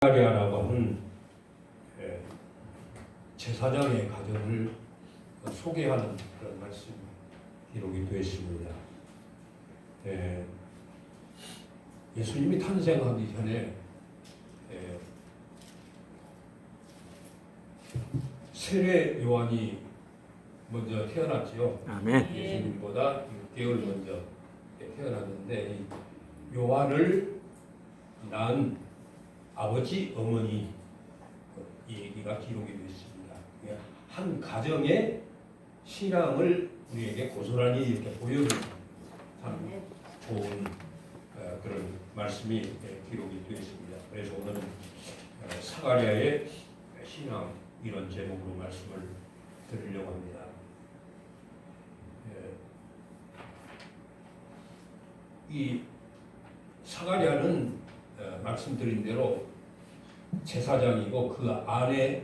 사가랴라고 하는 제사장의 가정을 소개하는 그런 말씀이 기록이 되어 있습니다. 예수님이 탄생하기 전에 세례 요한이 먼저 태어났지요. 아멘. 예수님보다 6개월 먼저 태어났는데 이 요한을 낳은 아버지, 어머니 이 얘기가 기록이 되어 있습니다. 한 가정의 신앙을 우리에게 고스란히 이렇게 보여주는 참 좋은 그런 말씀이 기록이 되어 있습니다. 그래서 오늘은 사가랴의 신앙 이런 제목으로 말씀을 드리려고 합니다. 이 사가랴는 말씀드린 대로 제사장이고 그 아내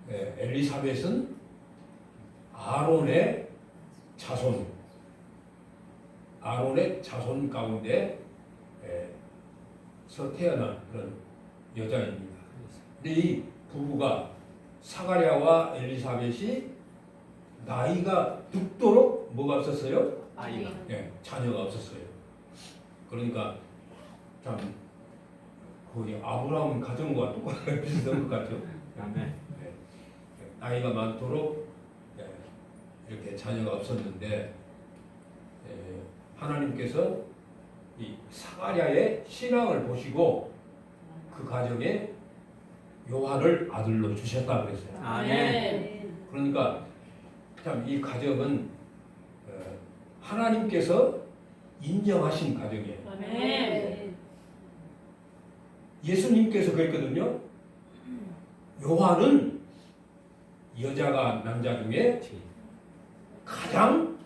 엘리사벳은 아론의 자손 가운데서 태어난 그런 여자입니다. 근데 이 부부가 사가랴와 엘리사벳이 나이가 늙도록 뭐가 없었어요? 아이가. 자녀가 없었어요. 그러니까 참 거의 아브라함 가정과 똑같은 비슷한 것 같죠. 아멘. 나이가 많도록 이렇게 자녀가 없었는데 하나님께서 이 사가랴의 신앙을 보시고 그 가정에 요한을 아들로 주셨다 그랬어요. 아멘. 그러니까 참 이 가정은 하나님께서 인정하신 가정이에요. 아멘. 예수님께서 그랬거든요. 요한은 여자가 남자 중에 가장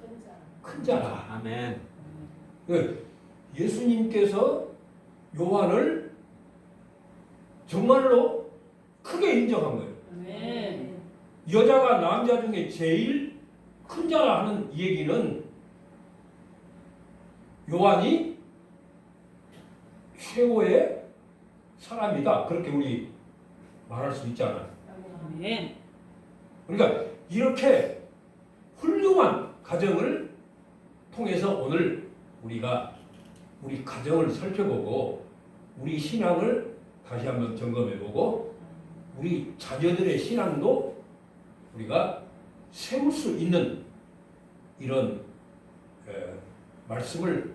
큰 자다. 아멘. 예수님께서 요한을 정말로 크게 인정한 거예요. 아멘. 여자가 남자 중에 제일 큰 자라 하는 얘기는 요한이 최고의 사람이다. 그렇게 우리 말할 수 있잖아요. 아멘. 그러니까 이렇게 훌륭한 가정을 통해서 오늘 우리가 우리 가정을 살펴보고 우리 신앙을 다시 한번 점검해보고 우리 자녀들의 신앙도 우리가 세울 수 있는 이런 말씀을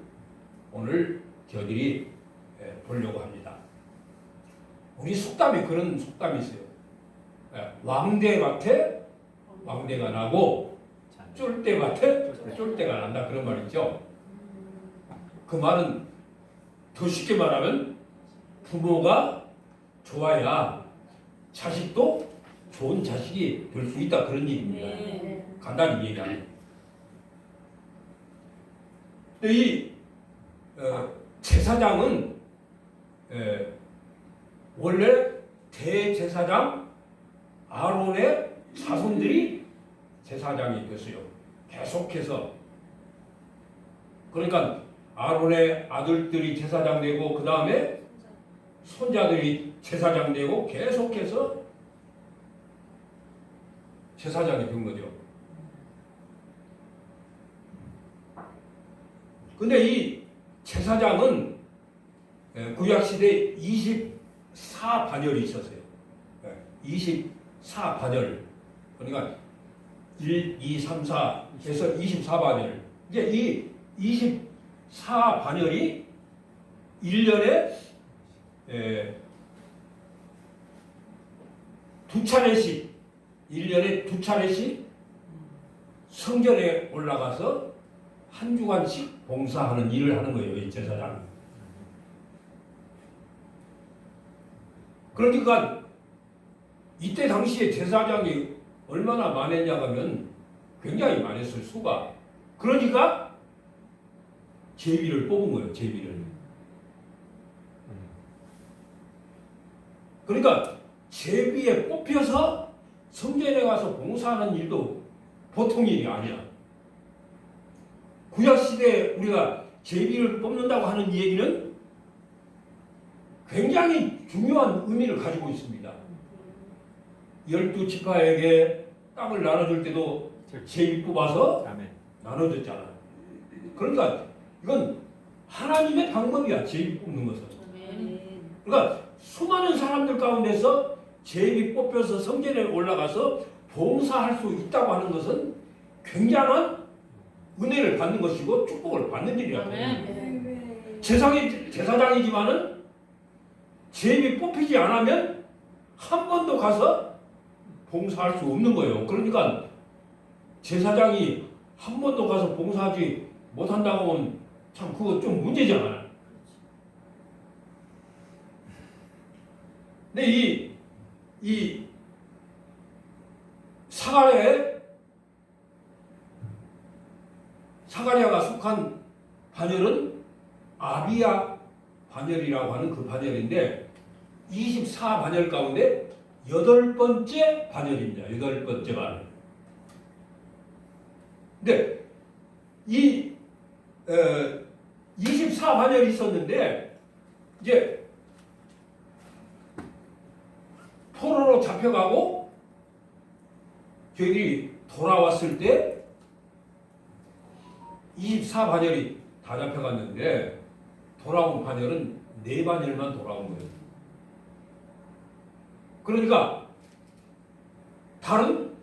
오늘 저희들이 보려고 합니다. 우리 속담에 그런 속담이 있어요. 왕대밭에 왕대가 나고 쫄대밭에 쫄대가 난다 그런 말 있죠. 그 말은 더 쉽게 말하면 부모가 좋아야 자식도 좋은 자식이 될 수 있다 그런 얘기입니다. 간단히 얘기하면. 근데 이 제사장은 원래 대제사장 아론의 자손들이 제사장이 됐어요. 계속해서. 그러니까 아론의 아들들이 제사장 되고 그 다음에 손자들이 제사장 되고 계속해서 제사장이 된 거죠. 근데 이 제사장은 구약시대에 24반열이 있었어요. 24반열. 그러니까 1, 2, 3, 4 해서 24반열. 이제 이 24반열이 1년에 두 차례씩 1년에 두 차례씩 성전에 올라가서 한 주간씩 봉사하는 일을 하는 거예요. 이 제사장. 그러니까 이때 당시에 제사장이 얼마나 많았냐 하면 굉장히 많았어요. 수가. 그러니까 제비를 뽑은 거예요. 제비를. 그러니까 제비에 뽑혀서 성전에 가서 봉사하는 일도 보통 일이 아니야. 구약시대에 우리가 제비를 뽑는다고 하는 얘기는 굉장히 중요한 의미를 가지고 있습니다. 12지파에게 땅을 나눠줄 때도 제비 뽑아서 아멘. 나눠줬잖아. 그러니까 이건 하나님의 방법이야. 제비 뽑는 것은. 아멘. 그러니까 수많은 사람들 가운데서 제비 뽑혀서 성전에 올라가서 봉사할 수 있다고 하는 것은 굉장한 은혜를 받는 것이고 축복을 받는 일이야. 아멘. 제사장이지만은 제비 뽑히지 않으면 한 번도 가서 봉사할 수 없는 거예요. 그러니까 제사장이 한 번도 가서 봉사하지 못한다고 하면 참 그거 좀 문제잖아요. 근데 이 사가랴가 속한 반열은 아비야 반열이라고 하는 그 반열인데 24반열 가운데 8번째 반열입니다. 8번째 반열. 근데 이 24반열이 있었는데 이제 포로로 잡혀가고 저희들이 돌아왔을 때 24반열이 다 잡혀갔는데 돌아온 반열은 4반열만 돌아온 거예요. 그러니까 다른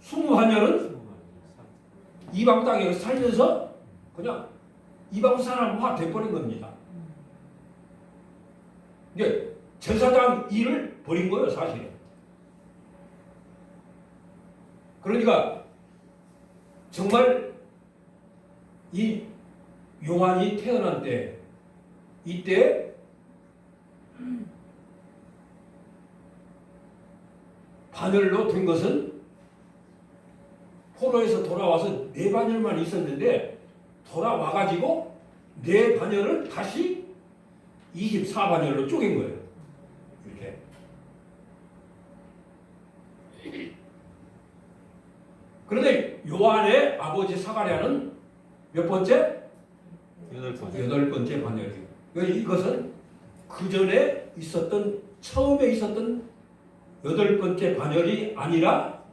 20반열은 이방 땅에 살면서 그냥 이방 사람화 돼버린 겁니다. 이게 제사장 일을 버린 거예요, 사실은. 그러니까 정말 이 요한이 태어난 때 이때 반열로 된 것은 포로에서 돌아와서 4반열만 있었는데 돌아와가지고 4반열을 다시 24반열로 쪼갠 거예요. 이렇게. 그런데 요한의 아버지 사가랴는 몇 번째? 8번째 반열이에요. 이것은 그 전에 처음에 있었던 8번째 반열이 아니라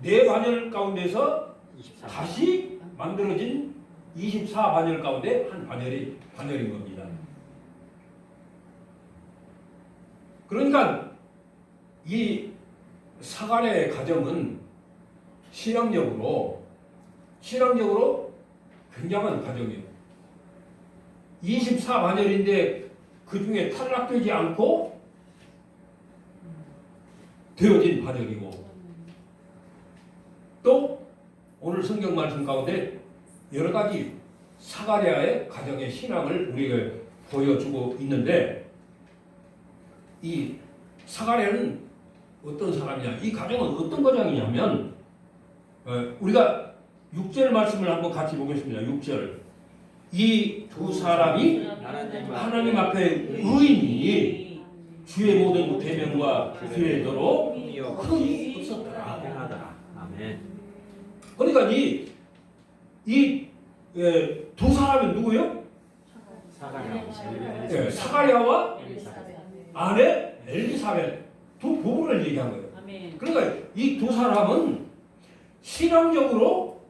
4반열 가운데서 24. 다시 만들어진 24반열 가운데 한 반열인 겁니다. 그러니까 이 사가랴의 가정은 신앙적으로 굉장한 가정이에요. 24반열인데 그 중에 탈락되지 않고 되어진 반열이고 또 오늘 성경 말씀 가운데 여러 가지 사가랴의 가정의 신앙을 우리에게 보여주고 있는데 이 사가랴는 어떤 사람이냐? 이 가정은 어떤 가정이냐면 우리가 6절 말씀을 한번 같이 보겠습니다. 6절. 이 두 사람이 하나님 앞에 의인이 주의 모든 계명과 규례대로 흠이 없었더라. 행하더라. 아멘. 그러니까 이 두 사람은 누구예요? 사가랴와 아내 엘리사벳 두 부부를 얘기한 거예요. 아멘. 그러니까 이 두 사람은 신앙적으로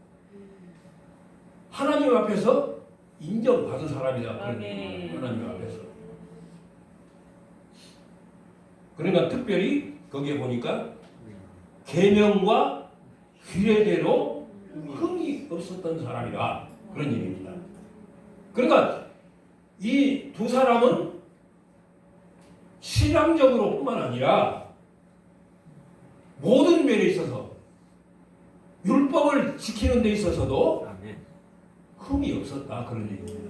하나님 앞에서 인정받은 사람이다. 아멘. 하나님 앞에서. 그러니까 특별히 거기에 보니까 계명과 규례대로 흠이 없었던 사람이라 그런 얘기입니다. 그러니까 이 두 사람은 신앙적으로 뿐만 아니라 모든 면에 있어서 율법을 지키는 데 있어서도 아멘. 흠이 없었다 그런 얘기입니다.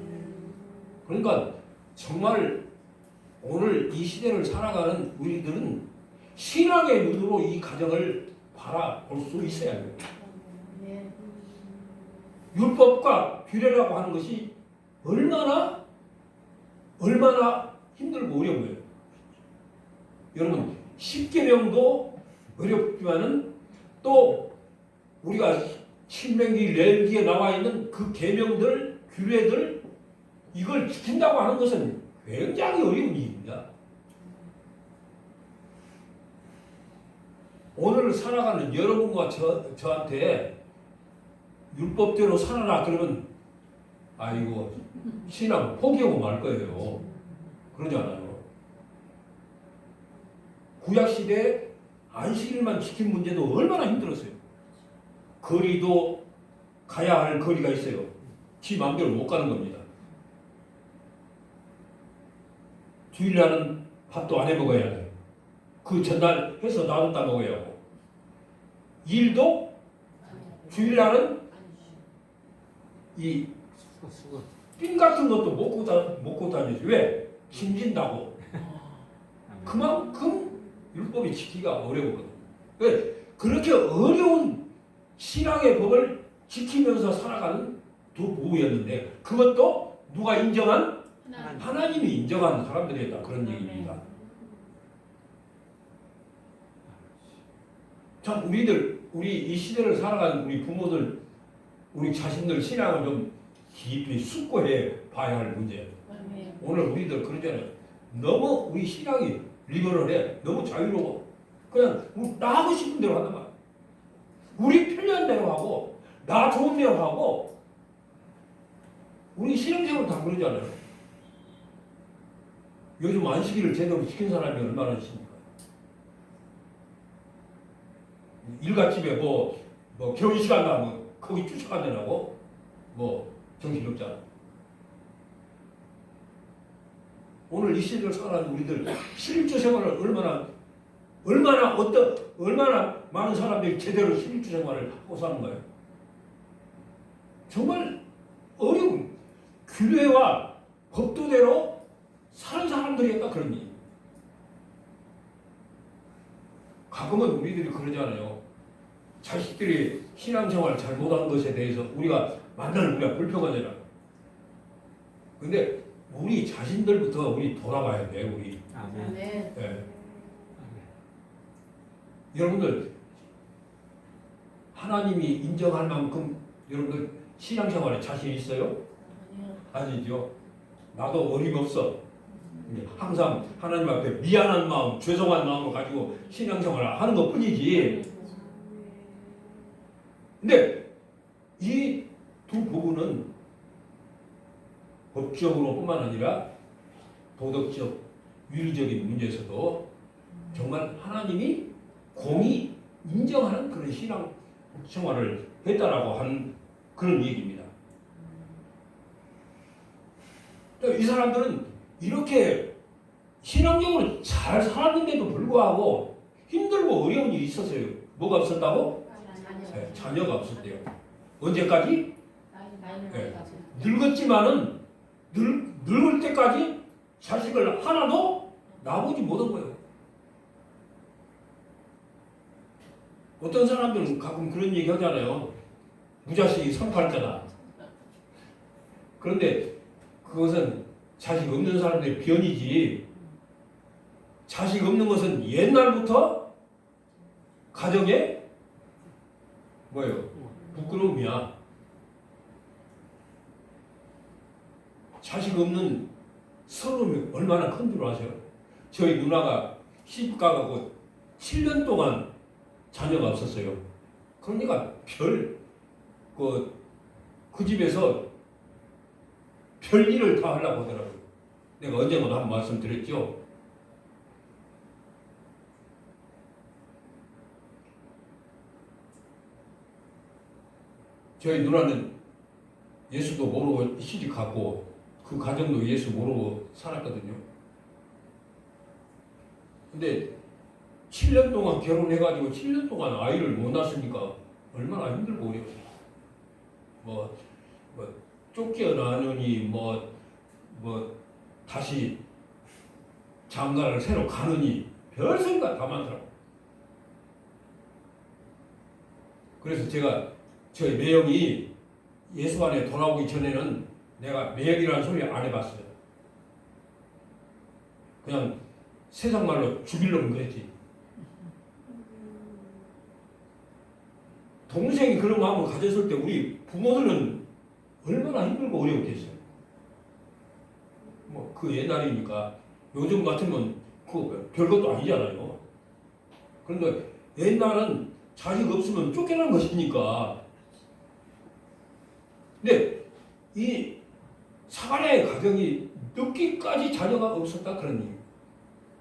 그러니까 정말 오늘 이 시대를 살아가는 우리들은 신앙의 눈으로 이 가정을 바라볼 수 있어야 돼요. 율법과 규례라고 하는 것이 얼마나 힘들고 어려운 거예요. 여러분 10계명도 어렵지만은 또 우리가 신명기 레위기에 나와 있는 그 계명들 규례들 이걸 지킨다고 하는 것은 굉장히 어려운 일입니다. 오늘 살아가는 여러분과 저한테 율법대로 살아라 그러면 아이고 신앙 포기하고 말 거예요. 그러지 않아요. 구약시대에 안식일만 지킨 문제도 얼마나 힘들었어요. 거리도 가야 할 거리가 있어요. 지 마음대로 못 가는 겁니다. 주일날은 밥도 안 해 먹어야 돼요. 그 전날 해서 놔뒀다 먹어야 하고 일도 주일날은 이 핀 같은 것도 먹고 다니지. 왜? 힘진다고. 그만큼 율법이 지키기가 어려우거든. 왜? 그렇게 어려운 신앙의 법을 지키면서 살아가는 두 부부였는데 그것도 누가 인정한? 하나님이 인정한 사람들이었다. 그런 얘기입니다. 참 우리 이 시대를 살아가는 우리 부모들, 우리 자신들 신앙을 좀 깊이 숙고해 봐야 할 문제예요. 오늘 우리들 그러잖아요. 너무 우리 신앙이 리버럴해. 너무 자유로워. 그냥 나 하고 싶은 대로 한단 말이야. 우리 편리한 대로 하고 나 좋은 대로 하고 우리 신앙생활 다 그러잖아요. 요즘 안식일을 제대로 지킨 사람이 얼마나 있습니까? 일갓집에 뭐 겨울 시간 나면 거기 쫓아가느라고 정신없잖아. 오늘 이 시대를 살아가는 우리들 실일주 생활을 얼마나 많은 사람들이 제대로 실일주 생활을 하고 사는 거예요. 정말 어려운 규례와 법도대로 사는 사람들이었다 그런 얘기. 가끔은 우리들이 그러잖아요. 자식들이 신앙생활 잘못한 것에 대해서 우리가 불평하잖아. 근데 우리 자신들부터 우리 돌아봐야 돼. 우리. 네. 네. 여러분들 하나님이 인정할 만큼 여러분들 신앙생활에 자신 있어요? 아니죠. 나도 어림없어. 항상 하나님 앞에 미안한 마음, 죄송한 마음을 가지고 신앙생활을 하는 것 뿐이지. 근데 이 두 부부는 법적으로뿐만 아니라 도덕적, 윤리적인 문제에서도 정말 하나님이 공히 인정하는 그런 신앙생활을 했다라고 하는 그런 얘기입니다. 이 사람들은 이렇게 신앙적으로 잘 살았는데도 불구하고 힘들고 어려운 일이 있었어요. 뭐가 없었다고? 네, 자녀가 없었대요. 언제까지? 네. 늙었지만은 늙을 때까지 자식을 하나도 낳아보지 못한 거예요. 어떤 사람들은 가끔 그런 얘기 하잖아요. 무자식이 성팔자다. 그런데 그것은 자식 없는 사람들의 변이지. 자식 없는 것은 옛날부터 가정에 부끄러움이야. 자식 없는 서러움이 얼마나 큰 줄 아세요? 저희 누나가 시집가고 7년 동안 자녀가 없었어요. 그러니까 그 집에서 별일을 다 하려고 하더라고요. 내가 언젠가 한번 말씀드렸죠. 저희 누나는 예수도 모르고 시집갔고 그 가정도 예수 모르고 살았거든요. 근데 7년 동안 결혼해가지고 7년 동안 아이를 못 낳았으니까 얼마나 힘들고 어려워. 쫓겨나느니 다시 장가를 새로 가느니 별 생각 다 많더라고. 그래서 저희 매형이 예수 안에 돌아오기 전에는 내가 매형이라는 소리 안 해봤어요. 그냥 세상 말로 죽이려면 그랬지. 동생이 그런 마음을 가졌을 때 우리 부모들은 얼마나 힘들고 어려웠겠어요. 그 옛날이니까 요즘 같으면 그 별것도 아니잖아요. 그런데 옛날은 자식 없으면 쫓겨난 것이니까. 근데 이 사관의 가정이 늦기까지 자녀가 없었다 그런 얘기.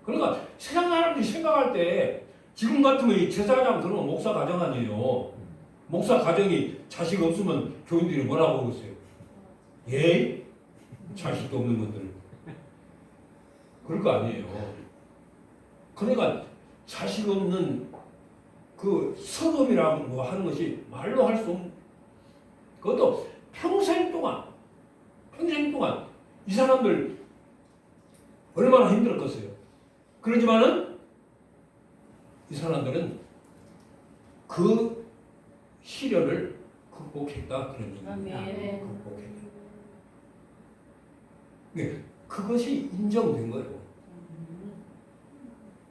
그러니까 세상 사람들이 생각할 때 지금 같으면 이 제사장 그러면 목사 가정 아니에요. 목사 가정이 자식 없으면 교인들이 뭐라고 그러겠어요? 예? 자식도 없는 것들. 그럴 거 아니에요. 그러니까 자식 없는 그 서름이라고 하는 것이 말로 할 수 없는, 그것도 평생 동안 이 사람들 얼마나 힘들었겠어요. 그러지만은 이 사람들은 그 시련을 극복했다 그런 얘기입니다. 아멘. 극복했다. 네, 그것이 인정된 거예요.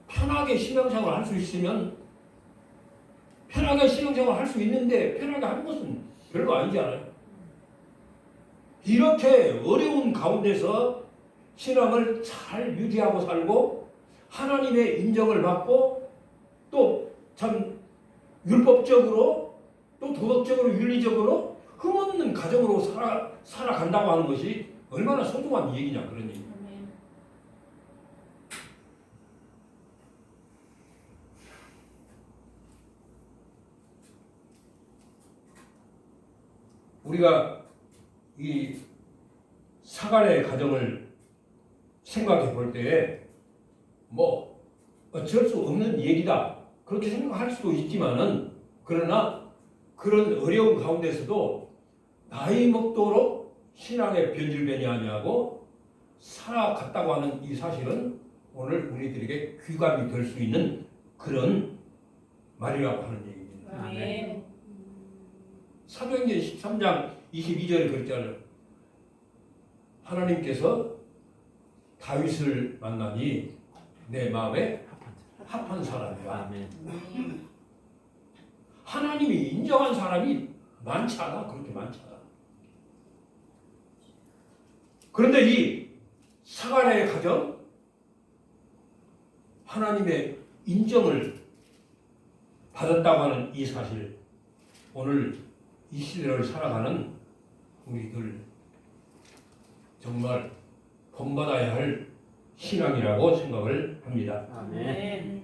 편하게 신앙생활 할 수 있으면 편하게 신앙생활 할 수 있는데 편하게 하는 것은 별거 아니잖아요. 이렇게 어려운 가운데서 신앙을 잘 유지하고 살고 하나님의 인정을 받고 또 참 율법적으로 또 도덕적으로 윤리적으로 흠없는 가정으로 살아간다고 하는 것이 얼마나 소중한 얘기냐 그런 얘기. 아멘. 우리가 이 사간의 가정을 생각해 볼 때 뭐 어쩔 수 없는 얘기다 그렇게 생각할 수도 있지만은 그러나 그런 어려운 가운데서도 나이 먹도록 신앙의 변질변이 아니하고 살아갔다고 하는 이 사실은 오늘 우리들에게 귀감이 될 수 있는 그런 말이라고 하는 얘기입니다. 아멘. 사도행전 13장 22절에 그랬잖아요. 하나님께서 다윗을 만나니 내 마음에 합한 사람이야. 아멘. 하나님이 인정한 사람이 많지 않아. 그렇게 많지 않아. 그런데 이 사가랴의 가정 하나님의 인정을 받았다고 하는 이 사실 오늘 이 시대를 살아가는 우리들 정말 본받아야 할 신앙이라고 생각을 합니다. 아멘.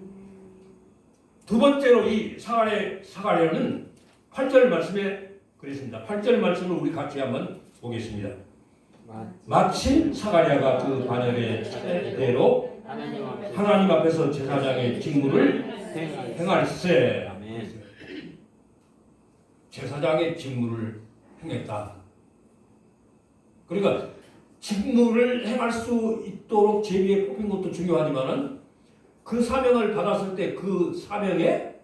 두 번째로 이 사가랴는 8절 말씀에 그랬습니다. 8절 말씀을 우리 같이 한번 보겠습니다. 마침 사가랴가 그 반열의 차례대로 하나님 앞에서 제사장의 직무를 행할세. 아멘. 제사장의 직무를 행했다. 그러니까 직무를 행할 수 있도록 제비에 뽑힌 것도 중요하지만은 그 사명을 받았을 때 그 사명에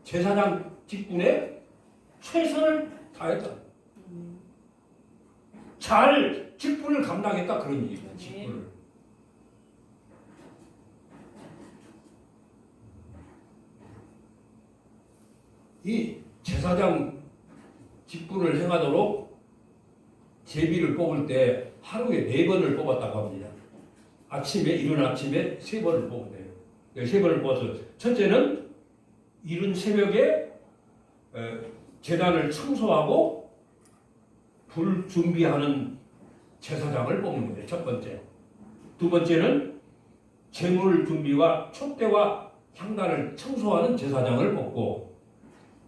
제사장 직분에 최선을 다했다. 잘 직분을 감당했다 그런 얘기입니다. 직분을. 이 제사장 직분을 행하도록 제비를 뽑을 때 하루에 4번을 뽑았다고 합니다. 아침에 이른 아침에 3번을 뽑는데요. 3번을 뽑아서 첫째는 이른 새벽에 제단을 청소하고 불 준비하는 제사장을 뽑는 거예요. 첫 번째. 두 번째는 제물 준비와 촛대와 향단을 청소하는 제사장을 뽑고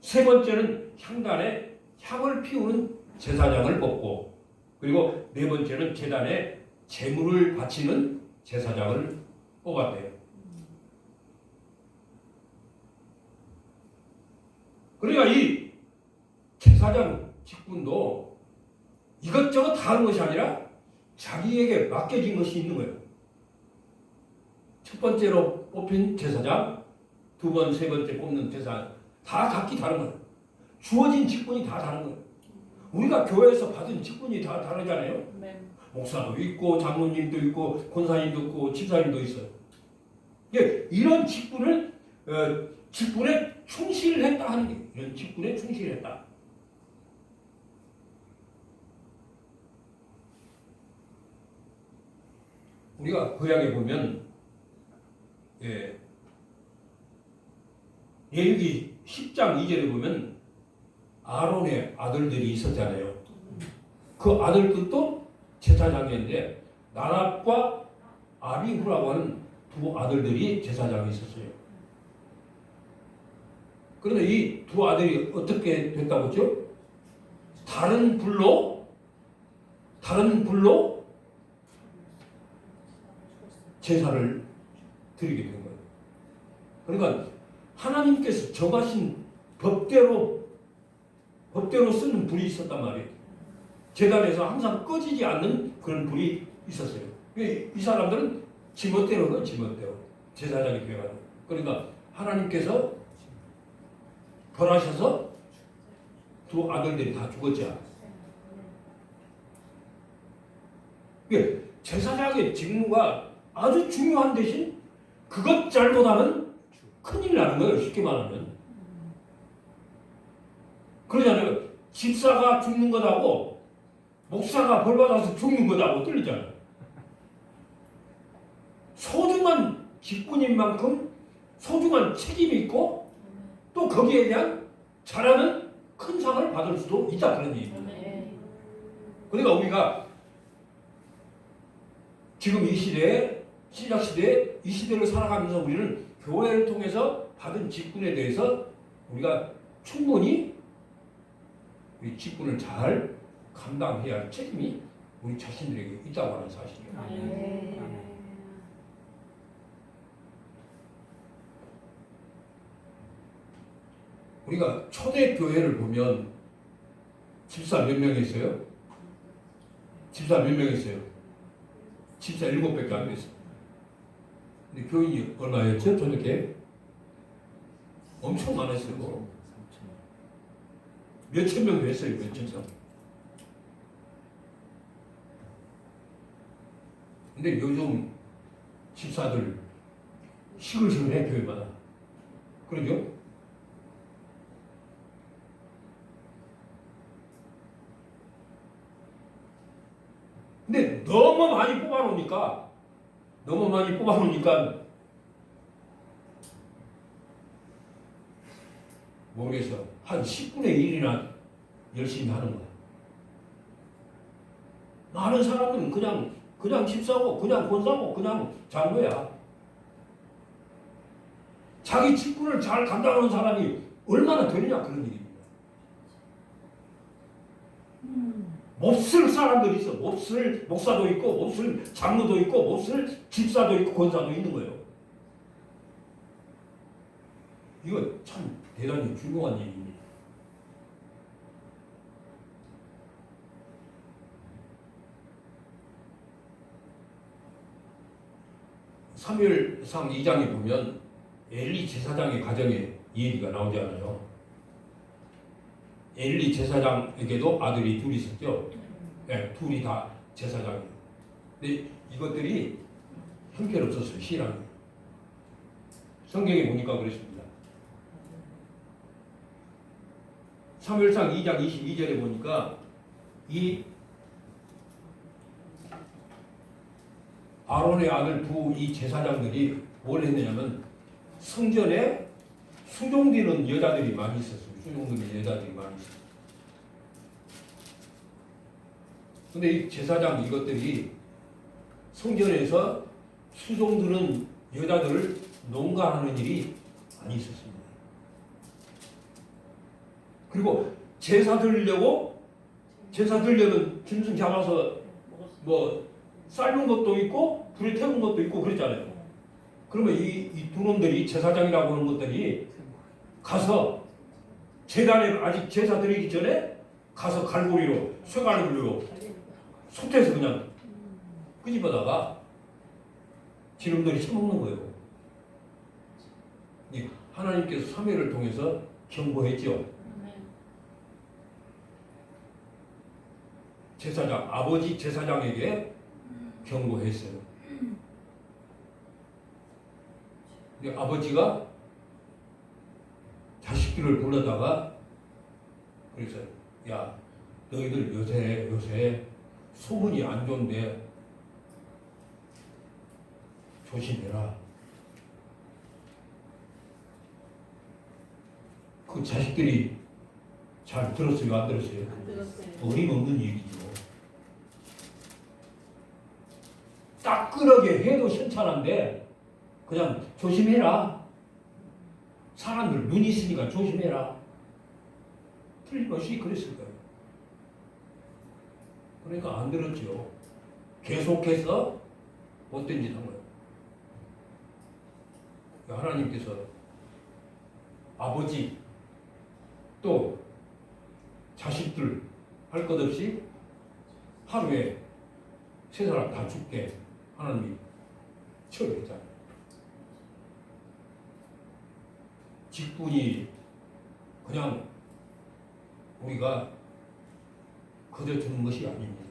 세 번째는 향단에 향을 피우는 제사장을 뽑고 그리고 네 번째는 제단에 제물을 바치는 제사장을 뽑았대요. 그러니까 이 제사장 직분도 이것저것 다 하는 것이 아니라 자기에게 맡겨진 것이 있는 거예요. 첫 번째로 뽑힌 제사장, 두 번, 세 번째 뽑는 제사장 다 각기 다른 거예요. 주어진 직분이 다 다른 거예요. 우리가 교회에서 받은 직분이 다 다르잖아요. 목사도 있고 장로님도 있고 권사님도 있고 집사님도 있어요. 이런 직분을 직분에 충실했다 하는 게 이런 직분에 충실했다. 우리가 구약에 보면 예, 레위기 10장 2절에 보면 아론의 아들들이 있었잖아요. 그 아들들도 제사장이었는데 나답과 아비후라고 하는 두 아들들이 제사장이 있었어요. 그런데 이 두 아들이 어떻게 됐다고 했죠? 다른 불로 제사를 드리게 된 거예요. 그러니까 하나님께서 정하신 법대로 쓰는 불이 있었단 말이에요. 제단에서 항상 꺼지지 않는 그런 불이 있었어요. 이 사람들은 지멋대로는 지멋대로 제사장이 되어가지고, 그러니까 하나님께서 벌하셔서 두 아들들이 다 죽었죠. 제사장의 직무가 아주 중요한 대신 그것 잘못하면 큰일 나는 거예요. 쉽게 말하면. 그러잖아요. 집사가 죽는 것하고 목사가 벌받아서 죽는 것하고 틀리잖아요. 소중한 직분인 만큼 소중한 책임이 있고 또 거기에 대한 잘하는 큰 상을 받을 수도 있다, 그런 얘기입니다. 그러니까 우리가 지금 이 시대에, 신약 시대에 이 시대를 살아가면서 우리는 교회를 통해서 받은 직분에 대해서 우리가 충분히 우리 직분을 잘 감당해야 할 책임이 우리 자신들에게 있다고 하는 사실이에요. 우리가 초대 교회를 보면 집사 몇 명 있어요? 집사 몇 명 있어요? 집사 7밖에 안 됐어요. 근데 교인이 얼마였죠? 초대교회? 엄청 많았어요. 몇천 명 됐어요. 몇천 명. 근데 요즘 집사들 시글시글해, 교회마다. 그러죠? 근데 너무 많이 뽑아놓으니까 모르겠어. 한 10분의 1이나 열심히 하는 거야. 많은 사람들은 그냥 집사고, 그냥 권사고, 그냥 장로야. 자기 직분을 잘 감당하는 사람이 얼마나 되느냐, 그런 얘기입니다. 몹쓸 사람들이 있어. 몹쓸 목사도 있고, 몹쓸 장로도 있고, 몹쓸 집사도 있고, 권사도 있는 거예요. 이거 참 대단히 중요한 얘기입니다. 사무엘상 2장에 보면 엘리 제사장의 가정에 이 얘기가 나오지 않아요. 엘리 제사장에게도 아들이 둘이 있었죠. 네, 둘이 다 제사장이에요. 근데 이것들이 형편없었어요. 신앙이. 성경에 보니까 그렇습니다. 사무엘상 2장 22절에 보니까 이 아론의 아들 이 제사장들이 뭘 했느냐면 성전에 수종되는 여자들이 많이 있었어요. 수종되는 여자들이 많이 있었어요. 근데 이 제사장 이것들이 성전에서 수종드는 여자들을 농가하는 일이 많이 있었습니다. 그리고 제사 드리려면 짐승 잡아서 뭐 삶은 것도 있고 불에 태운 것도 있고 그랬잖아요. 그러면 이 두 놈들이 제사장이라고 하는 것들이 가서 제단에 아직 제사 드리기 전에 가서 갈고리로 쇠갈고리로 솥에서 그냥 끄집어다가 지름들이 처먹는 거예요. 하나님께서 사무엘을 통해서 경고했죠. 제사장, 아버지 제사장에게 경고했어요. 근데 아버지가 자식들을 불러다가 그래서 야, 너희들 요새 소문이 안 좋은데 조심해라. 그 자식들이 잘 들었어요, 안 들었어요? 안 들었어요. 어림없는 얘기죠. 따끈하게 해도 현찬한데 그냥 조심해라. 사람들 눈이 있으니까 조심해라. 틀림없이 그랬을 거예요. 그러니까 안 들었죠. 계속해서 못된 짓 한 거예요. 하나님께서 아버지 또 자식들 할 것 없이 하루에 세 사람 다 죽게 하나님이 처리했잖아요. 직분이 그냥 우리가 그저 주는 것이 아닙니다.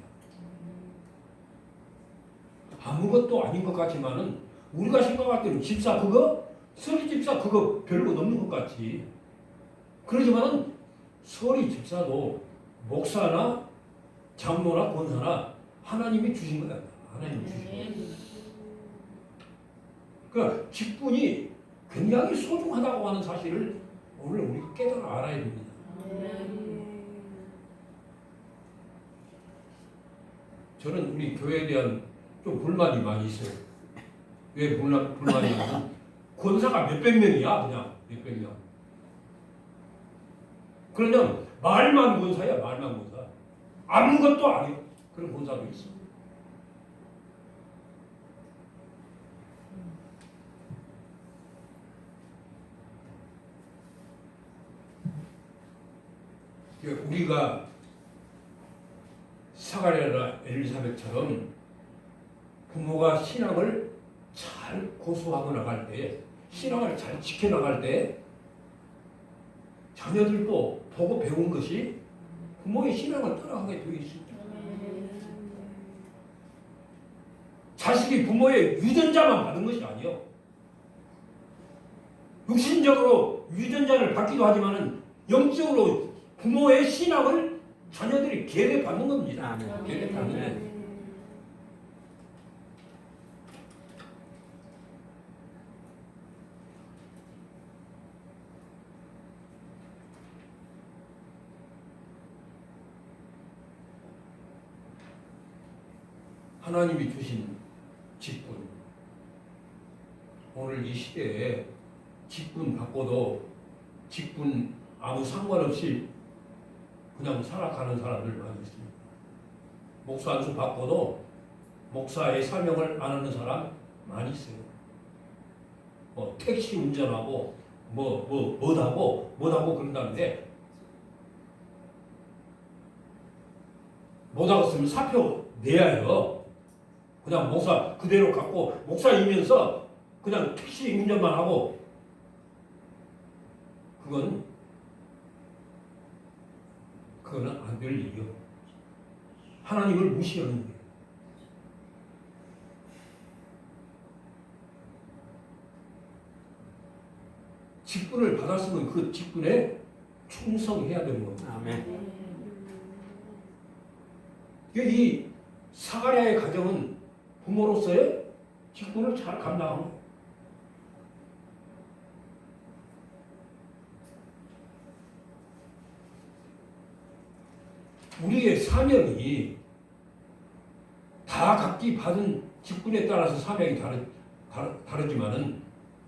아무것도 아닌 것 같지만은 우리가 생각할 때는 집사 그거 서리 집사 그거 별거 없는 것 같지. 그러지만은 서리 집사도 목사나 장로나 권사나 하나님이 주신 거야. 하나님이 주신 거야. 그러니까 직분이 굉장히 소중하다고 하는 사실을 오늘 우리가 깨달아 알아야 됩니다. 저는 우리 교회에 대한 좀 불만이 많이 있어요. 왜 불만이냐면 권사가 몇백 명이야. 그냥 몇백 명. 그러면 말만 권사야. 말만 권사. 아무것도 아니야. 그런 권사도 있어. 우리가 사가랴나 엘리사벳처럼 부모가 신앙을 잘 고수하고 나갈 때, 신앙을 잘 지켜나갈 때 자녀들도 보고 배운 것이 부모의 신앙을 따라가게 되어 있습니다. 자식이 부모의 유전자만 받은 것이 아니요. 육신적으로 유전자를 받기도 하지만은 영적으로 부모의 신앙을 자녀들이 계례받는 겁니다. 계례받는 거예요. 하나님이 주신 직분. 오늘 이 시대에 직분 받고도 직분 아무 상관없이 그냥 살아가는 사람들 많이 있습니다. 목사 안수 받고도 목사의 사명을 안 하는 사람 많이 있어요. 뭐 택시 운전하고 뭐하고 그런다는데 못하고 쓰면 사표 내야 해요. 그냥 목사 그대로 갖고 목사이면서 그냥 택시 운전만 하고 그거는 안 될 일이요. 하나님을 무시하는 거예요. 직분을 받았으면 그 직분에 충성해야 되는 겁니다. 아멘. 이 사가랴의 가정은 부모로서의 직분을 잘 감당하는 거예요. 우리의 사명이 다 각기 받은 직분에 따라서 사명이 다르지만은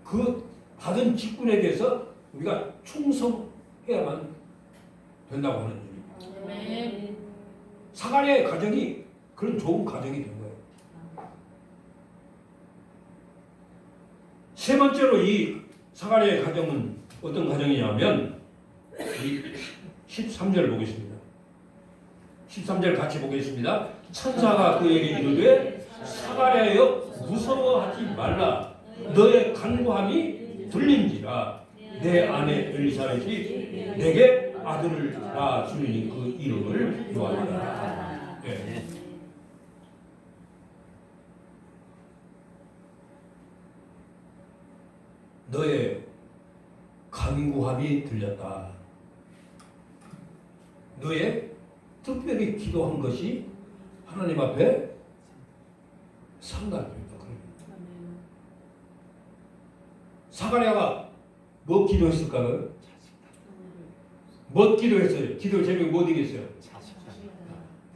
그 받은 직분에 대해서 우리가 충성해야만 된다고 하는 일입니다. 사가랴의 가정이 그런 좋은 가정이 된 거예요. 세 번째로 이 사가랴의 가정은 어떤 가정이냐면 이 13절 보겠습니다. 13절 같이 보겠습니다. 천사가 그에게 이르되 사가랴여 무서워하지 말라. 너의 간구함이 들린지라. 내 아내 엘리사벳이 내게 아들을 낳아주니 그 이름을 요한이라. 네. 너의 간구함이 들렸다. 너의 특별히 기도한 것이 하나님 앞에 상달됩니다. 사가랴가 뭐 기도했을까요? 뭐 기도했어요? 기도 제목이 뭐 되겠어요?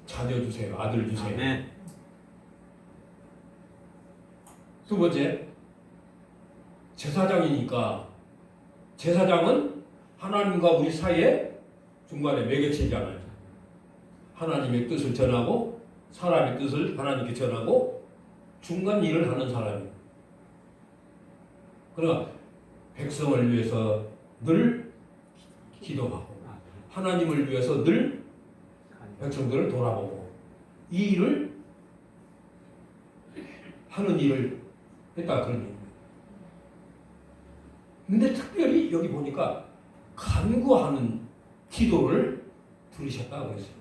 자녀 주세요. 아들 주세요. 아멘. 두 번째, 제사장이니까 제사장은 하나님과 우리 사이에 중간에 매개체잖아요. 하나님의 뜻을 전하고 사람의 뜻을 하나님께 전하고 중간 일을 하는 사람이에요. 그러니까 백성을 위해서 늘 기도하고 하나님을 위해서 늘 백성들을 돌아보고 이 일을 하는 일을 했다 그런 얘기입니다. 근데 특별히 여기 보니까 간구하는 기도를 들으셨다고 했어요.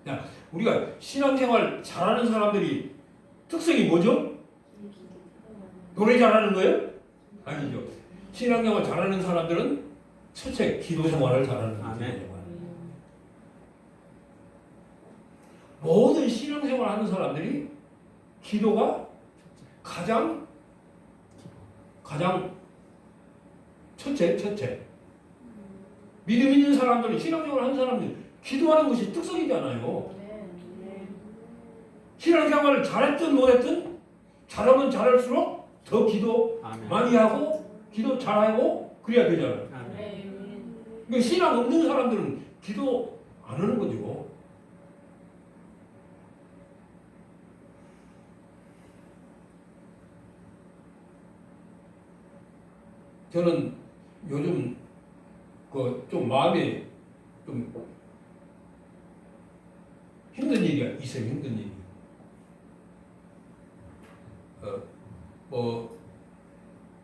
야, 우리가 신앙생활 잘하는 사람들이 특성이 뭐죠? 노래 잘하는 거예요? 아니죠. 신앙생활 잘하는 사람들은 첫째 기도 생활을 잘하는 거예요. 모든 신앙생활 하는 사람들이 기도가 가장 첫째. 믿음 있는 사람들은 신앙생활 하는 사람들이 기도하는 것이 특성이잖아요. 신앙생활을 잘했든 못했든 잘하면 잘할수록 더 기도 많이 하고 기도 잘하고 그래야 되잖아요. 그러니까 신앙 없는 사람들은 기도 안 하는 거죠. 저는 요즘 좀 마음에 좀 힘든 일이 있어요. 힘든 일이.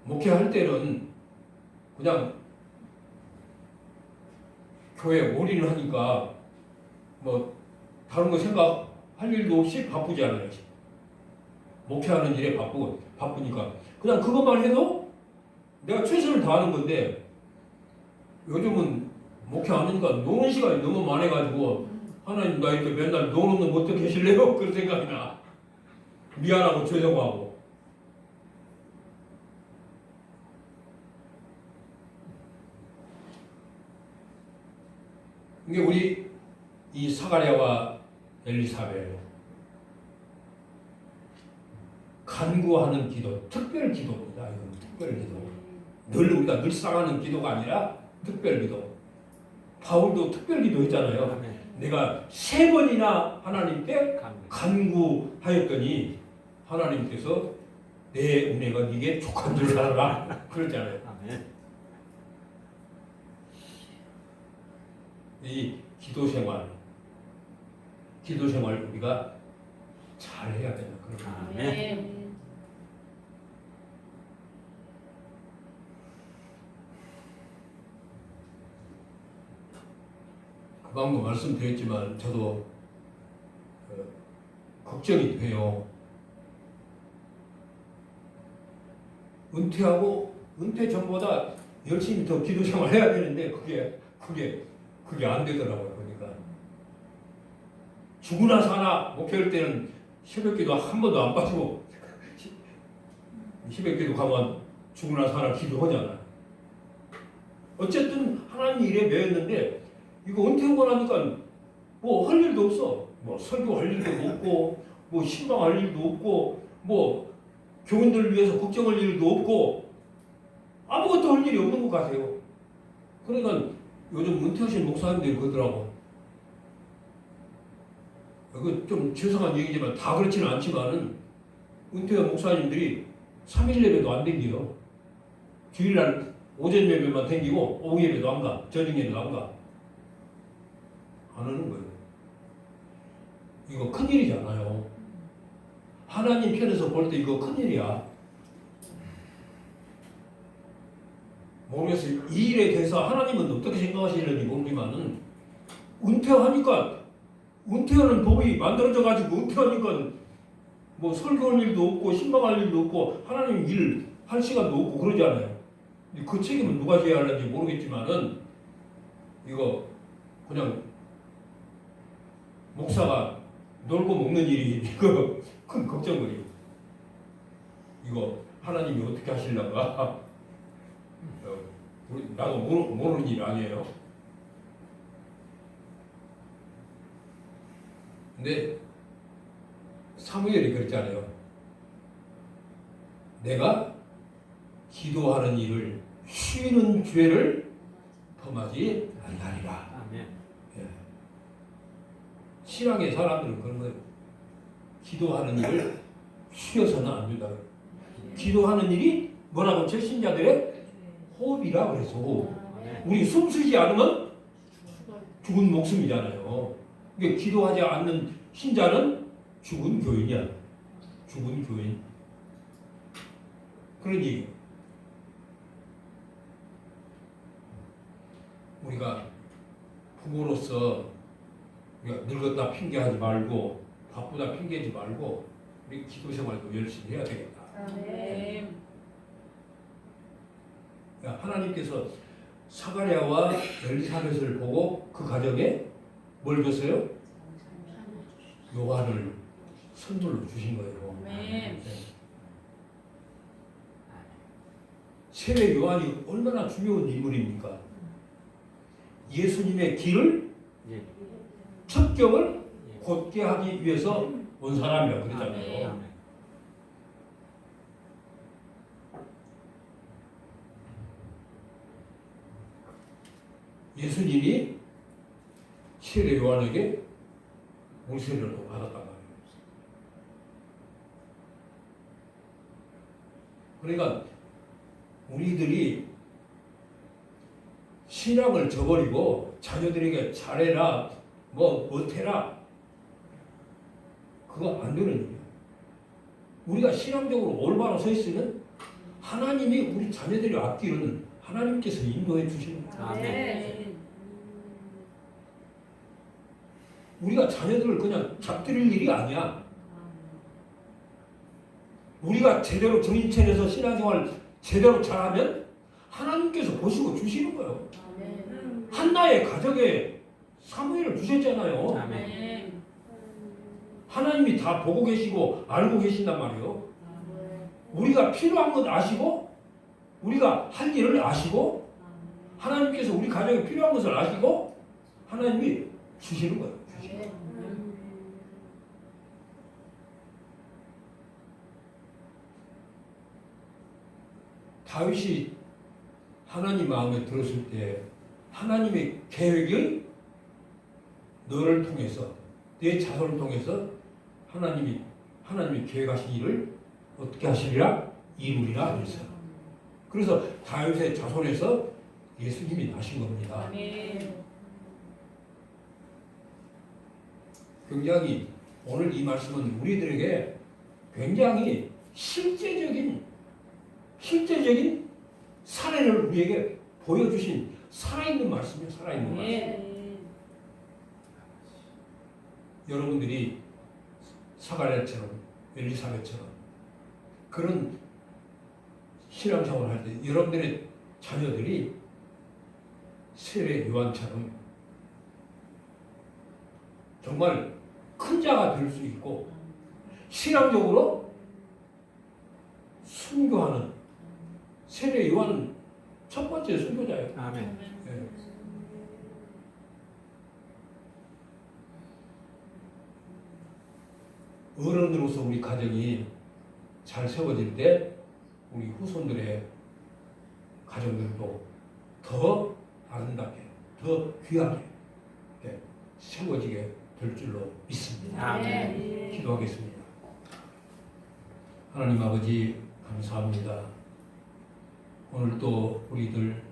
목회할 때는 그냥 교회 올인을 하니까 다른 거 생각할 일도 없이 바쁘잖아요. 목회하는 일에 바쁘니까 그냥 그것만 해도 내가 최선을 다하는 건데 요즘은 목회 안 하니까 노는 시간이 너무 많아가지고 하나님 나 이렇게 맨날 노는 거 어떻게 계실래요? 그런 생각이 나. 미안하고 죄송하고. 이게 우리 이 사가랴와 엘리사벳 간구하는 기도, 특별 기도입니다. 이건 특별 기도. 늘 우리가 늘상 하는 기도가 아니라 특별 기도. 바울도 특별 기도 했잖아요. 내가 3번이나 하나님께 간구하였더니 하나님께서 내 은혜가 네게 족한 줄 알아라 그랬잖아요. 이 기도 생활 우리가 잘 해야 된다. 방금 말씀드렸지만 저도 걱정이 돼요. 은퇴 전보다 열심히 더 기도 생활 해야 되는데 그게 안 되더라고요. 보니까 죽으나 사나 목회할 때는 새벽기도 한 번도 안 빠지고 새벽기도 가면 죽으나 사나 기도하잖아요. 어쨌든 하나님 일에 매였는데 이거 은퇴하고 나니까 뭐 할 일도 없어. 뭐 설교할 일도 없고 뭐 신방할 일도 없고 뭐 교인들을 위해서 걱정할 일도 없고 아무것도 할 일이 없는 것 같아요. 그러니까 요즘 은퇴하신 목사님들이 그러더라고. 이거 좀 죄송한 얘기지만 다 그렇지는 않지만은 은퇴한 목사님들이 3일 예배도 안 댕겨요. 주일날 오전 예배만 댕기고 오후 예배도 안 가. 저녁 예배도 안 가. 안 하는 거예요. 이거 큰일이잖아요. 하나님 편에서 볼 때 이거 큰일이야. 모르겠어요. 이 일에 대해서 하나님은 어떻게 생각하시는지 모르지만은 은퇴하는 법이 만들어져 가지고 은퇴하니까 뭐 설교할 일도 없고 신방할 일도 없고 하나님 일 할 시간도 없고 그러잖아요. 그 책임은 누가 져야 하는지 모르겠지만은 이거 그냥 목사가 놀고 먹는 일이 이거 큰 걱정거리고 이거 하나님이 어떻게 하실려나 나도 모르는 일 아니에요. 근데 사무엘이 그랬잖아요. 내가 기도하는 일을 쉬는 죄를 범하지 아니하리라. 아멘. 예. 신앙의 사람들은 그런 거예요. 기도하는 일을 쉬어서는 안 된다. 기도하는 일이 뭐라고 저 신자들의 호흡이라 그래서 호흡. 우리 숨 쉬지 않으면 죽은 목숨이잖아요. 그러니까 기도하지 않는 신자는 죽은 교인이야. 죽은 교인. 그러니 우리가 부모로서 우리가 늙었다 핑계하지 말고 바쁘다 핑계하지 말고 우리 기도 생활도 열심히 해야 되겠다. 아멘. 그러니까 하나님께서 사가랴와 엘리사벳을 보고 그 가정에 뭘 줬어요? 요한을 선물로 주신 거예요. 아멘. 세례 요한이 얼마나 중요한 인물입니까? 예수님의 길을 예. 첩경을 예. 곧게 하기 위해서 온 사람이라고 그러잖아요. 아멘. 예수님이 세례 요한에게 물세례를 받았단 말이에요. 그러니까 우리들이 신앙을 저버리고 자녀들에게 잘해라, 뭐 못해라, 그거 안 되는 일이에요. 우리가 신앙적으로 올바로 서 있으면 하나님이 우리 자녀들의 앞길은 하나님께서 인도해 주시는 거예요. 아멘. 우리가 자녀들을 그냥 잡들일 일이 아니야. 우리가 제대로 정신 차려서 신앙생활 제대로 잘하면 하나님께서 보시고 주시는 거예요. 아멘. 한나의 가정에 사무엘을 주셨잖아요. 아멘. 하나님이 다 보고 계시고 알고 계신단 말이에요. 우리가 필요한 것 아시고 우리가 할 일을 아시고 하나님께서 우리 가정에 필요한 것을 아시고 하나님이 주시는 거예요. 주시는 거예요. 다윗이 하나님 마음에 들었을 때 하나님의 계획이 너를 통해서 내 자손을 통해서 하나님이 계획하신 일을 어떻게 하시리라? 이루리라 그래서 다윗의 자손에서 예수님이 나신 겁니다. 아멘. 굉장히 오늘 이 말씀은 우리들에게 굉장히 실제적인 사례를 우리에게 보여주신 살아있는 말씀이에요. 살아있는 말씀. 아멘. 여러분들이 사가랴처럼 엘리사벳처럼 그런 신앙생활을 할 때 여러분들의 자녀들이 세례 요한처럼 정말 큰 자가 될 수 있고 신앙적으로 순교하는 세례 요한은 첫 번째 순교자예요. 아멘. 예. 어른으로서 우리 가정이 잘 세워질 때 우리 후손들의 가정들도 더 아름답게, 더 귀하게 이렇게 세워지게 될 줄로 믿습니다. 아멘. 기도하겠습니다. 하나님 아버지 감사합니다. 오늘 또 우리들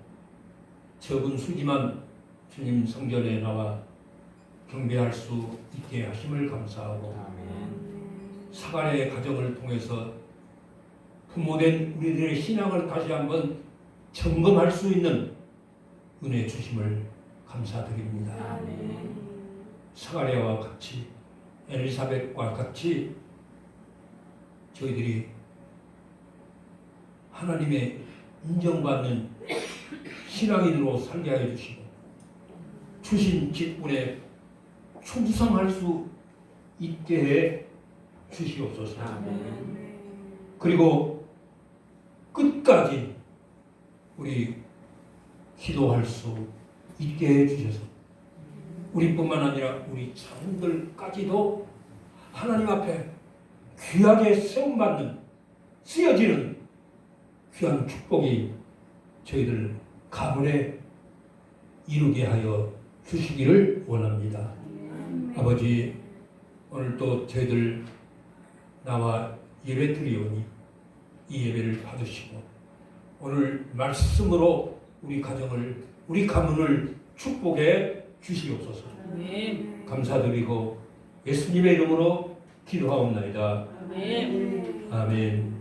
적은 수지만 주님 성전에 나와 경배할 수 있게 하심을 감사하고 아멘. 사가랴의 가정을 통해서 부모된 우리들의 신앙을 다시 한번 점검할 수 있는 은혜 주심을 감사드립니다. 아멘. 사가랴와 같이 엘리사벳과 같이 저희들이 하나님의 인정받는 신앙인으로 살게 하여 주시고 주신 직분에 충성할 수 있게 해 주시옵소서. 아멘. 그리고 끝까지 우리 기도할 수 있게 해주셔서 우리뿐만 아니라 우리 자손들까지도 하나님 앞에 귀하게 세움받는 쓰여지는 귀한 축복이 저희들 가문에 이루게 하여 주시기를 원합니다. 아버지, 오늘 또 저희들 나와 예배 드리오니 이 예배를 받으시고 오늘 말씀으로 우리 가정을 우리 가문을 축복해 주시옵소서. 아멘. 감사드리고 예수님의 이름으로 기도하옵나이다. 아멘. 아멘.